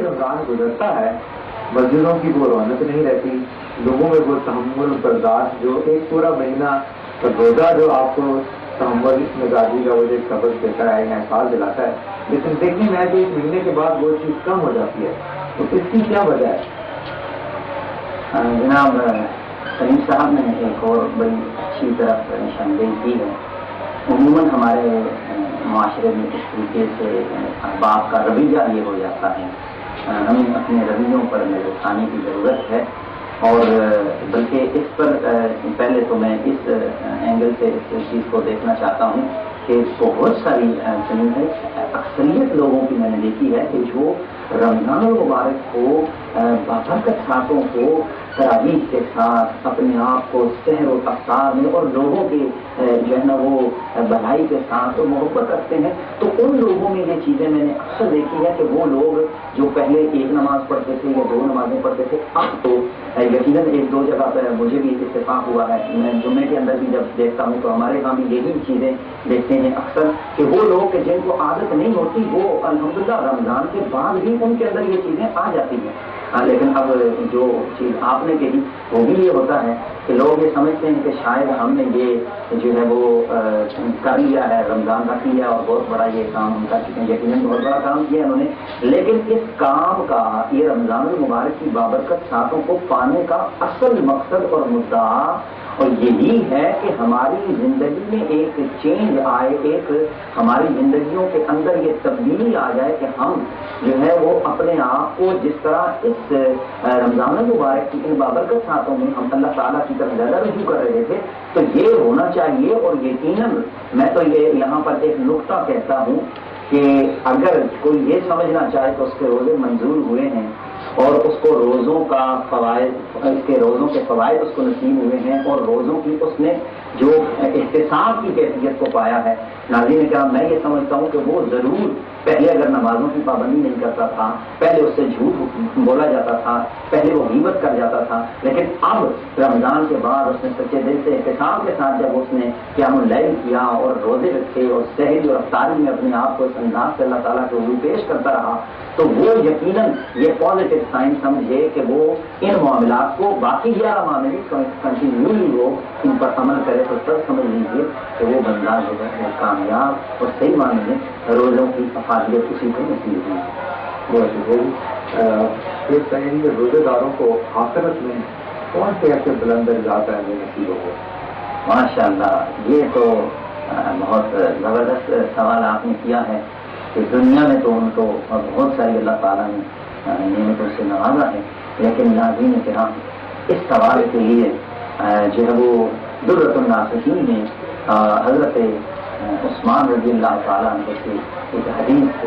رمضان گزرتا ہے مسجدوں کی وہ رونق نہیں رہتی، لوگوں میں وہ تحمل برداشت جو ایک پورا مہینہ روزہ جو آپ کو تحمل مزاجی کا وہ جو سبق دیتا ہے یا احساس دلاتا ہے، لیکن دیکھنے میں کہ ایک مہینے کے بعد وہ چیز کم ہو جاتی ہے، تو اس کی کیا وجہ ہے؟ جناب سلیم صاحب نے ایک اور بڑی اچھی طرف نشاندہی کی ہے۔ عموماً ہمارے معاشرے میں اس طریقے سے احباب کا رویہ یہ ہو جاتا ہے، ہمیں اپنے رویوں پر نظر ثانی کی ضرورت ہے، اور بلکہ اس پر پہلے تو میں اس اینگل سے اس چیز کو دیکھنا چاہتا ہوں کہ بہت ساری اکثریت لوگوں کی میں نے دیکھی ہے کہ جو رمضان المبارک کو بابرکت ساتھوں کو تراویح کے ساتھ اپنے آپ کو سحر و افطار میں اور لوگوں کے جو ہے نا وہ بھلائی کے ساتھ محبت رکھتے ہیں، تو ان لوگوں میں یہ چیزیں میں نے اکثر دیکھی ہے کہ وہ لوگ جو پہلے ایک نماز پڑھتے تھے یا 2 نمازیں پڑھتے تھے، اب تو یقیناً 1-2 جگہ پہ مجھے بھی اتفاق ہوا ہے، میں جمعے کے اندر بھی جب دیکھتا ہوں تو ہمارے یہاں بھی یہی چیزیں دیکھتے ہیں اکثر کہ وہ لوگ جن کو عادت نہیں ہوتی وہ الحمدللہ رمضان کے بعد بھی ان کے اندر یہ چیزیں آ جاتی ہیں۔ لیکن اب جو چیز آپ نے کہی وہ بھی یہ ہوتا ہے کہ لوگ یہ سمجھتے ہیں کہ شاید ہم نے یہ جو ہے وہ کر لیا ہے، رمضان رکھ لیا اور بہت بڑا یہ کام ہم کر چکے ہیں، یقیناً بہت بڑا کام کیا انہوں نے، لیکن اس کام کا یہ رمضان المبارک کی بابرکت ساتھوں کو پانے کا اصل مقصد اور مدعا اور یہی ہے کہ ہماری زندگی میں ایک چینج آئے، ایک ہماری زندگیوں کے اندر یہ تبدیلی آ جائے کہ ہم جو ہے وہ اپنے آپ کو جس طرح اس رمضان المبارک کی ان بابرکت ساتھوں میں ہم اللہ تعالیٰ کی طرف زیادہ رجوع کر رہے تھے، تو یہ ہونا چاہیے۔ اور یقیناً میں تو یہ یہاں پر ایک نقطہ کہتا ہوں کہ اگر کوئی یہ سمجھنا چاہے تو اس کے روزے منظور ہوئے ہیں اور اس کو روزوں کا فوائد، اس کے روزوں کے فوائد اس کو نصیب ہوئے ہیں اور روزوں کی اس نے جو احتساب کی کیفیت کو پایا ہے، ناظرین کرام میں یہ سمجھتا ہوں کہ وہ ضرور پہلے اگر نمازوں کی پابندی نہیں کرتا تھا، پہلے اس سے جھوٹ بولا جاتا تھا، پہلے وہ غیبت کر جاتا تھا، لیکن اب رمضان کے بعد اس نے سچے دل سے احتساب کے ساتھ جب اس نے قیام اللیل کیا اور روزے رکھے اور سحری اور افطاری میں اپنے آپ کو اس انداز سے اللہ تعالیٰ کے حضور پیش کرتا رہا، تو وہ یقیناً یہ پازیٹیو سائن سمجھے کہ وہ ان معاملات کو باقی 11 معاملے کنٹینیولی وہ ان پر عمل کرے، تو سب سمجھ لیجیے کہ وہ بندہ جو ہے وہ کامیاب اور صحیح معنی میں روزوں کی افادیت اسی کو نصیب ہوئی۔ بہت شکریہ۔ اس کہیں کہ روزے داروں کو آخرت میں کون سے ایسے بلند درجات ہیں جو نصیب ہو؟ ماشاء اللہ، یہ تو بہت زبردست سوال آپ نے کیا ہے کہ دنیا میں تو ان کو بہت ساری اللہ تعالیٰ نے نعمتوں سے نوازا ہے، لیکن ناظرین کرام اس سوال کے لیے جو ہے وہ درۃ الناصحین میں حضرت عثمان رضی اللہ تعالیٰ عنہ سے ایک حدیث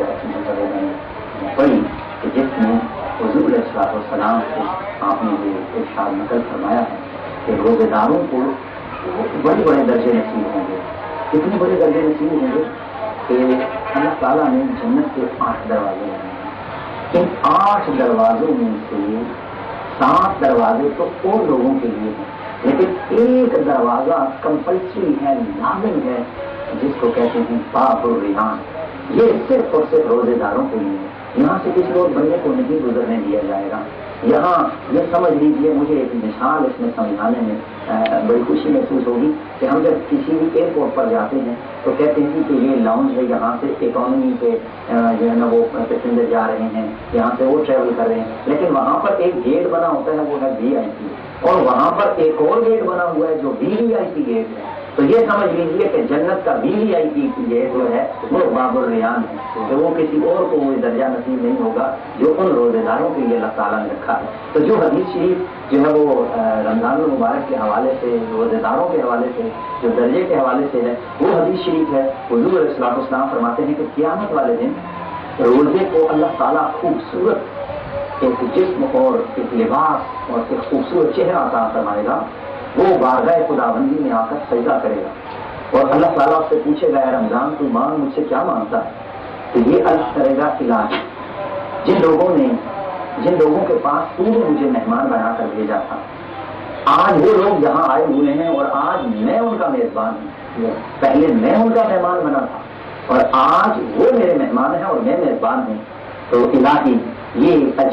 پڑھی کہ جس میں حضور علیہ الصلوۃ والسلام سے آپ نے یہ ارشاد نقل فرمایا ہے کہ روزے داروں کو بڑے بڑے درجے نصیب ہوں گے، اتنے بڑے درجے نصیب ہوں گے کہ اللہ تعالیٰ نے جنت کے 8 دروازے ہیں، ان 8 دروازوں میں سے 7 دروازے تو اور لوگوں کے لیے ہیں، لیکن ایک دروازہ کمپلسری ہے، لازم ہے، جس کو کہتے ہیں باب الریان، یہ صرف اور صرف روزے داروں کے لیے ہے، یہاں سے کسی اور بندے کو نہیں گزرنے دیا جائے گا۔ یہاں یہ سمجھ لیجیے، مجھے ایک مثال اس میں سمجھانے میں بڑی خوشی محسوس ہوگی کہ ہم جب کسی بھی ایئرپورٹ پر جاتے ہیں تو کہتے ہیں کہ یہ لاؤنج ہے، یہاں سے اکانومی کے جو ہے نا وہ پیسنجر جا رہے ہیں، یہاں سے وہ ٹریول کر رہے ہیں، لیکن وہاں پر ایک گیٹ بنا ہوتا ہے وہ ہے VIP، اور وہاں پر ایک اور گیٹ بنا ہوا ہے جو VIP گیٹ ہے۔ تو یہ سمجھ لیجیے کہ جنت کا VIP گیٹ جو ہے وہ باب الریان ہے، کہ وہ کسی اور کو وہ درجہ نصیب نہیں ہوگا جو ان روزے داروں کے لیے اللہ تعالیٰ نے رکھا ہے۔ تو جو حدیث شریف جو ہے وہ رمضان المبارک کے حوالے سے، روزے داروں کے حوالے سے، جو درجے کے حوالے سے ہے، وہ حدیث شریف ہے۔ حضور علیہ الصلوۃ والسلام فرماتے ہیں کہ قیامت والے دن روزے کو اللہ تعالیٰ خوبصورت ایک جسم اور ایک لباس اور ایک خوبصورت چہرہ عطا فرمائے گا، وہ بارگاہ خداوندی میں آ کر سجدہ کرے گا اور اللہ تعالیٰ اس سے پوچھے گا اے رمضان تو مانگ مجھ سے کیا مانگتا ہے، تو یہ عرض کرے گا علاج، جن لوگوں کے پاس تو نے مجھے مہمان بنا کر بھیجا تھا، آج وہ لوگ یہاں آئے ہوئے ہیں اور آج میں ان کا میزبان ہوں، پہلے میں ان کا مہمان بنا تھا اور آج وہ میرے مہمان ہیں اور میں میزبان ہوں، تو الہی یہ